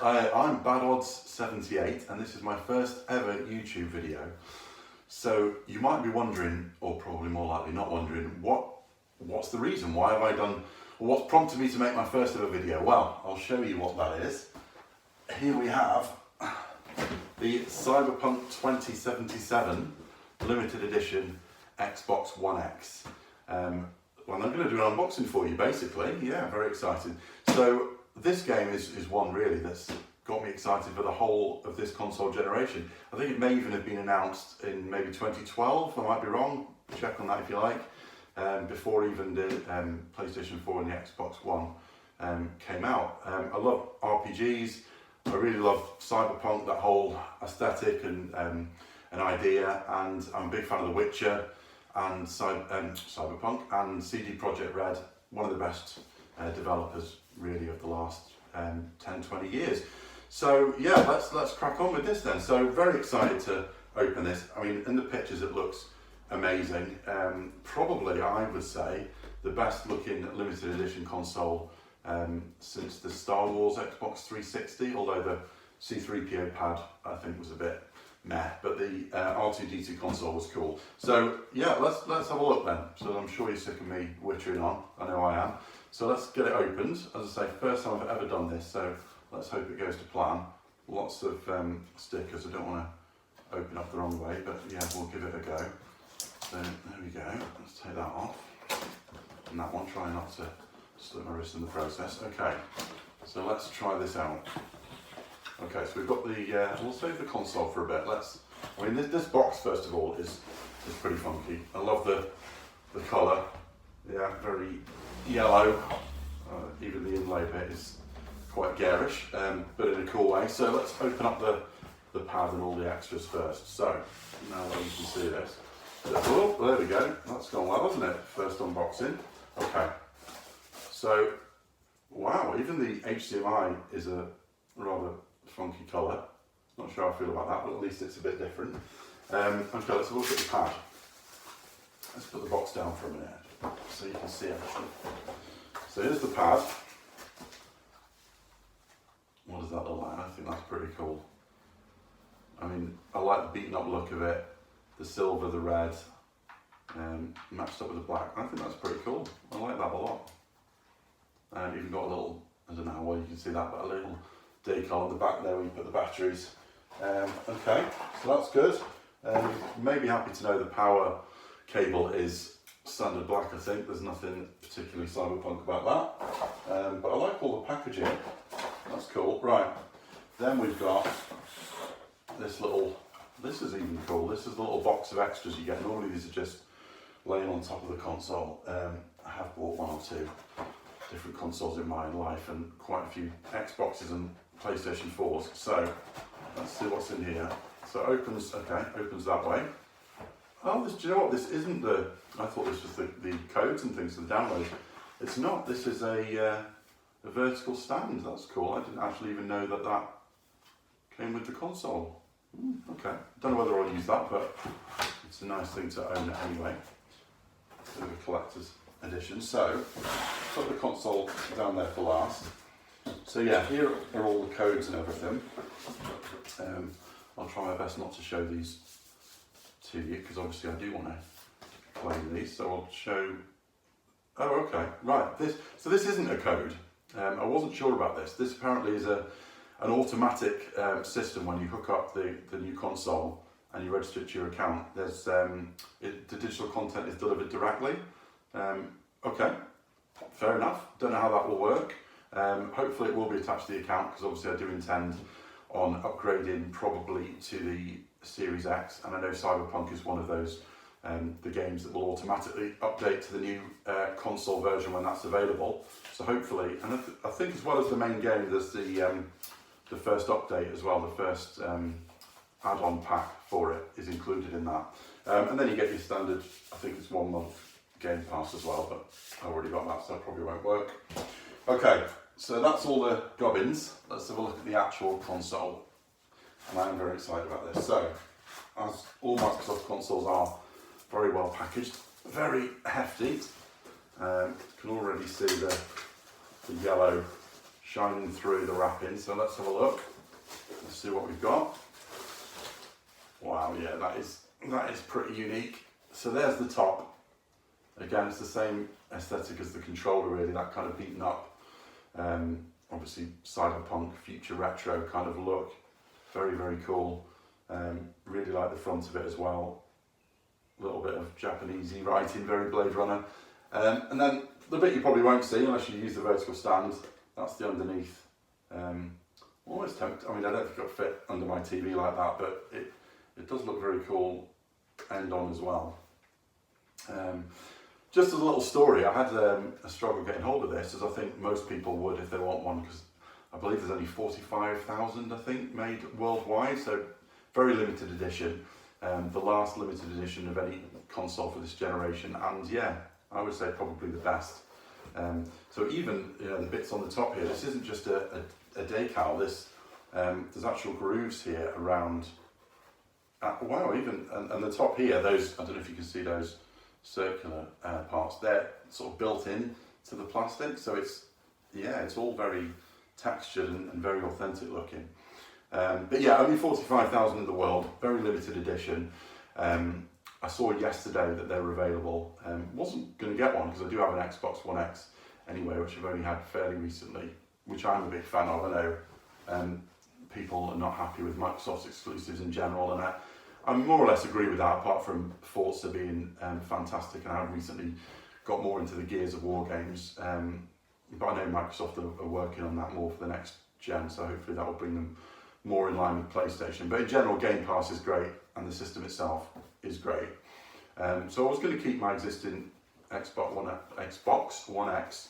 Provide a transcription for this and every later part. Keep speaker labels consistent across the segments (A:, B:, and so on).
A: I'm BadOdds78 and this is my first ever YouTube video. So you might be wondering, or probably more likely not wondering, what's the reason? Why have I done, or what's prompted me to make my first ever video? Well, I'll show you what that is. Here we have the Cyberpunk 2077 limited edition Xbox One X. Well, I'm going to do an unboxing for you basically. Yeah, very excited. So this game is one really that's got me excited for the whole of this console generation. I think it may even have been announced in maybe 2012, I might be wrong, check on that if you like, before even the PlayStation 4 and the Xbox One came out. I love RPGs, I really love Cyberpunk, that whole aesthetic and an idea, and I'm a big fan of The Witcher and Cyberpunk, and CD Projekt Red, one of the best developers really of the last 10-20 years. So yeah, let's crack on with this then. So very excited to open this. I mean, in the pictures it looks amazing. Probably I would say the best looking limited edition console since the Star Wars Xbox 360, although the C-3PO pad I think was a bit meh, but the R2-D2 console was cool. So yeah, let's have a look then. So I'm sure you're sick of me wittering on, I know I am. So let's get it opened. As I say, first time I've ever done this, so let's hope it goes to plan. Lots of stickers, I don't want to open up the wrong way, but yeah, we'll give it a go. So there we go, let's take that off. And that one, try not to slip my wrist in the process. Okay, so let's try this out. Okay, so we've got the, we'll save the console for a bit. I mean, this box first of all is pretty funky. I love the colour, yeah, very yellow. Even the inlay bit is quite garish, but in a cool way. So let's open up the pad and all the extras first. So now that you can see this. Oh, there we go. That's gone well, hasn't it? First unboxing. Okay. So, wow, even the HDMI is a rather funky colour. Not sure how I feel about that, but at least it's a bit different. Okay, let's have a look at the pad. Let's put the box down for a minute so you can see everything. So here's the pad. What does that look like? I think that's pretty cool. I mean, I like the beaten up look of it. The silver, the red, matched up with the black. I think that's pretty cool. I like that a lot. Even got a little, I don't know how well you can see that, but a little decal on the back there where you put the batteries. Okay, so that's good. You may be happy to know the power cable is standard black, I think. There's nothing particularly cyberpunk about that. But I like all the packaging. That's cool. Right, then we've got this little, this is even cool. This is the little box of extras you get. Normally these are just laying on top of the console. I have bought one or two different consoles in my life and quite a few Xboxes and PlayStation 4s. So let's see what's in here. So it opens, okay, opens that way. Oh, do you know what? This isn't I thought this was the codes and things for the download. It's not. This is a vertical stand. That's cool. I didn't actually even know that came with the console. Okay. Don't know whether I'll use that, but it's a nice thing to own anyway. Bit of a collector's edition. So, put the console down there for last. So yeah, here are all the codes and everything. I'll try my best not to show these to you, because obviously I do want to play these, so I'll show. Oh, okay, right. So this isn't a code. I wasn't sure about this. This apparently is an automatic system when you hook up the new console and you register it to your account. There's the digital content is delivered directly. Okay, fair enough. Don't know how that will work. Hopefully it will be attached to the account, because obviously I do intend on upgrading probably to the Series X, and I know Cyberpunk is one of those the games that will automatically update to the new console version when that's available. So hopefully, and I think as well as the main game, there's the first update as well. The first add-on pack for it is included in that, and then you get your standard. I think it's 1 month Game Pass as well, but I've already got that, so that probably won't work. Okay, so that's all the gubbins. Let's have a look at the actual console. And I am very excited about this. So, as all Microsoft consoles are, very well packaged, very hefty. You can already see the yellow shining through the wrapping. So let's have a look. Let's see what we've got. Wow, yeah, that is pretty unique. So there's the top. Again, it's the same aesthetic as the controller, really, that kind of beaten up, obviously cyberpunk, future retro kind of look. Very, very cool. Really like the front of it as well. A little bit of Japanesey writing, very Blade Runner. And then the bit you probably won't see unless you use the vertical stand, that's the underneath. Almost tempted. I mean, I don't think it'll fit under my TV like that, but it does look very cool end on as well. Just as a little story, I had a struggle getting hold of this, as I think most people would if they want one, because I believe there's only 45,000, I think, made worldwide, so very limited edition. The last limited edition of any console for this generation, and yeah, I would say probably the best. So even the bits on the top here, this isn't just a decal. There's actual grooves here around. Wow, even and the top here, those, I don't know if you can see those circular parts. They're sort of built in to the plastic, so it's all very textured and very authentic looking. But yeah, only 45,000 in the world, very limited edition. I saw yesterday that they were available. Wasn't going to get one because I do have an Xbox One X anyway, which I've only had fairly recently, which I'm a big fan of. I know people are not happy with Microsoft's exclusives in general, and I more or less agree with that, apart from Forza being fantastic, and I've recently got more into the Gears of War games. But I know Microsoft are working on that more for the next gen, so hopefully that will bring them more in line with PlayStation. But in general, Game Pass is great, and the system itself is great. So I was going to keep my existing Xbox One X,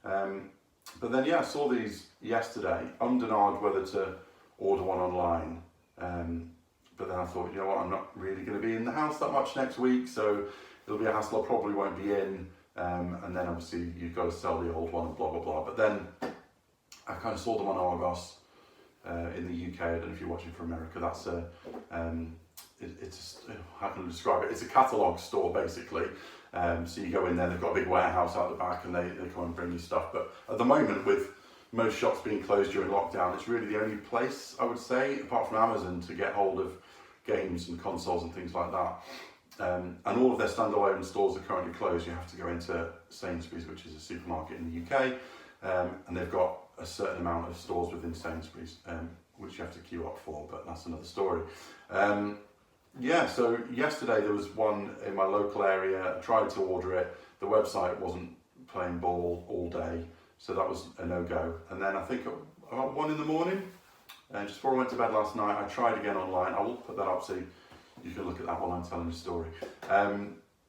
A: but then yeah, I saw these yesterday, undenied whether to order one online. But then I thought, you know what, I'm not really going to be in the house that much next week, so it'll be a hassle. I probably won't be in, and then obviously you've got to sell the old one and blah blah blah. But then I kind of saw them on Argos in the UK. I don't know if you're watching from America. That's how can I describe it? It's a catalogue store basically. So you go in there, they've got a big warehouse out the back, and they come and bring you stuff. But at the moment, with most shops being closed during lockdown, it's really the only place, I would say, apart from Amazon, to get hold of games and consoles and things like that. And all of their standalone stores are currently closed. You have to go into Sainsbury's, which is a supermarket in the UK, and they've got a certain amount of stores within Sainsbury's, which you have to queue up for, but that's another story. Yeah, so yesterday there was one in my local area. I tried to order it. The website wasn't playing ball all day, so that was a no-go. And then I think about 1 in the morning, just before I went to bed last night, I tried again online. I will put that up so you can look at that while I'm telling the story.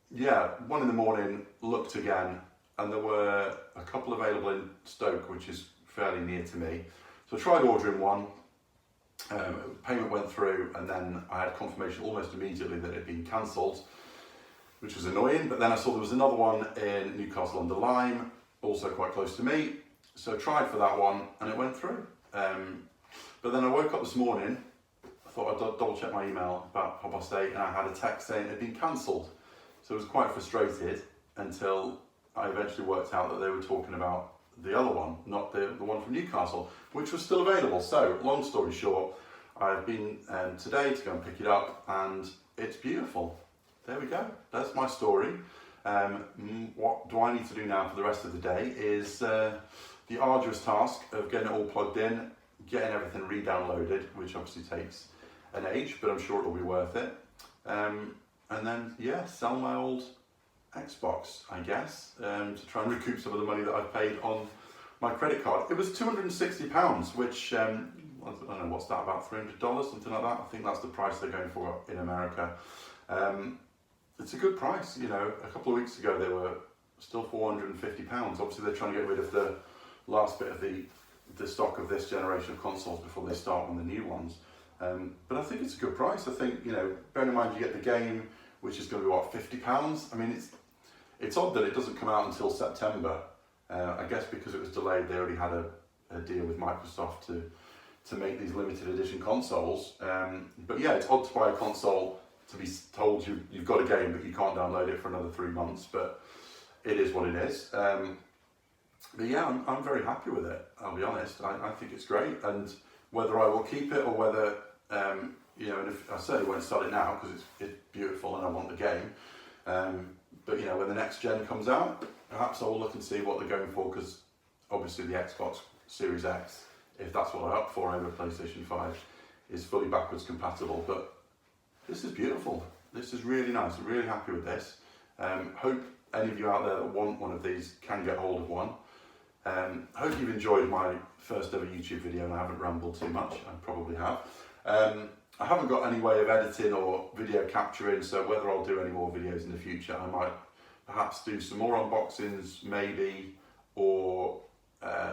A: Yeah, 1 in the morning, looked again, and there were a couple available in Stoke, which is fairly near to me. So I tried ordering one. Payment went through, and then I had confirmation almost immediately that it had been cancelled, which was annoying. But then I saw there was another one in Newcastle under Lyme, also quite close to me, so I tried for that one and it went through. But then I woke up this morning, I thought I'd double check my email about 8:30, and I had a text saying it had been cancelled. So I was quite frustrated until I eventually worked out that they were talking about the other one, not the one from Newcastle, which was still available. So long story short, I've been today to go and pick it up, and it's beautiful. There we go, that's my story. What do I need to do now for the rest of the day is the arduous task of getting it all plugged in, getting everything re-downloaded, which obviously takes an age, but I'm sure it'll be worth it. And then, yeah, sell my old Xbox, I guess, to try and recoup some of the money that I've paid on my credit card. It was £260, which, I don't know, what's that, about $300, something like that? I think that's the price they're going for in America. It's a good price, you know. A couple of weeks ago they were still £450. Obviously they're trying to get rid of the last bit of the stock of this generation of consoles before they start on the new ones. But I think it's a good price. I think, you know, bearing in mind you get the game, which is going to be what, £50? I mean, it's odd that it doesn't come out until September. I guess because it was delayed, they already had a deal with Microsoft to make these limited edition consoles. But yeah, it's odd to buy a console to be told you've got a game but you can't download it for another 3 months, but it is what it is. But yeah, I'm very happy with it, I'll be honest. I think it's great, and whether I will keep it or whether, you know, and if, I certainly won't sell it now because it's beautiful and I want the game. But you know, when the next gen comes out, perhaps I'll look and see what they're going for, because obviously the Xbox Series X, if that's what I opt for over PlayStation 5, is fully backwards compatible. But this is beautiful. This is really nice. I'm really happy with this. Hope any of you out there that want one of these can get hold of one. Hope you've enjoyed my first ever YouTube video and I haven't rambled too much. I probably have. I haven't got any way of editing or video capturing, so whether I'll do any more videos in the future, I might perhaps do some more unboxings maybe, or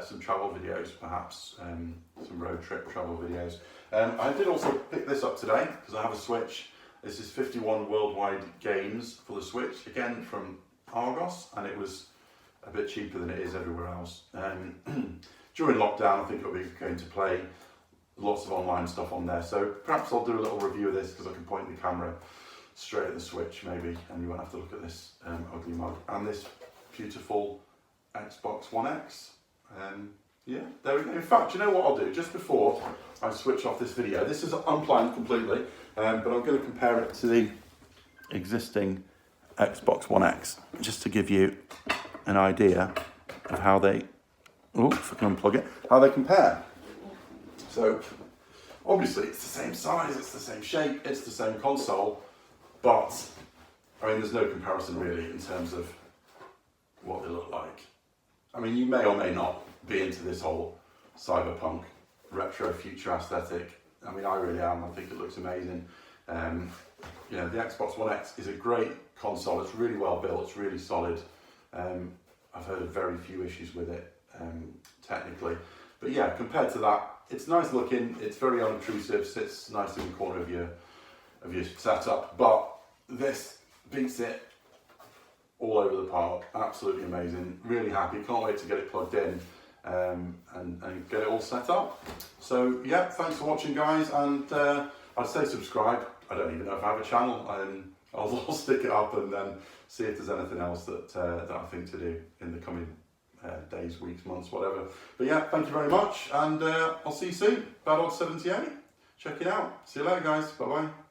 A: some travel videos perhaps, some road trip travel videos. I did also pick this up today because I have a Switch. This is 51 worldwide games for the Switch, again from Argos, and it was a bit cheaper than it is everywhere else. During lockdown, I think I'll be going to play lots of online stuff on there, so perhaps I'll do a little review of this because I can point the camera straight at the Switch maybe, and you won't have to look at this ugly mug and this beautiful Xbox One X. Yeah, there we go. In fact, you know what I'll do just before I switch off this video? This is unplanned completely, but I'm going to compare it to the existing Xbox One X just to give you an idea of how they, oh, if I can unplug it, how they compare. So obviously it's the same size, it's the same shape, it's the same console, but I mean there's no comparison really in terms of what they look like. I mean, you may or may not be into this whole cyberpunk retro future aesthetic. I mean, I really am. I think it looks amazing. You know, the Xbox One X is a great console. It's really well built. It's really solid. I've heard of very few issues with it technically, but yeah, compared to that, it's nice looking. It's very unobtrusive. Sits nice in the corner of your setup. But this beats it all over the park. Absolutely amazing. Really happy. Can't wait to get it plugged in and get it all set up. So yeah, thanks for watching, guys, and I'd say subscribe. I don't even know if I have a channel. I'll stick it up and then see if there's anything else that I think to do in the coming days, weeks, months, whatever. But yeah, thank you very much, and I'll see you soon. Bad Odd 78. Check it out. See you later, guys. Bye bye.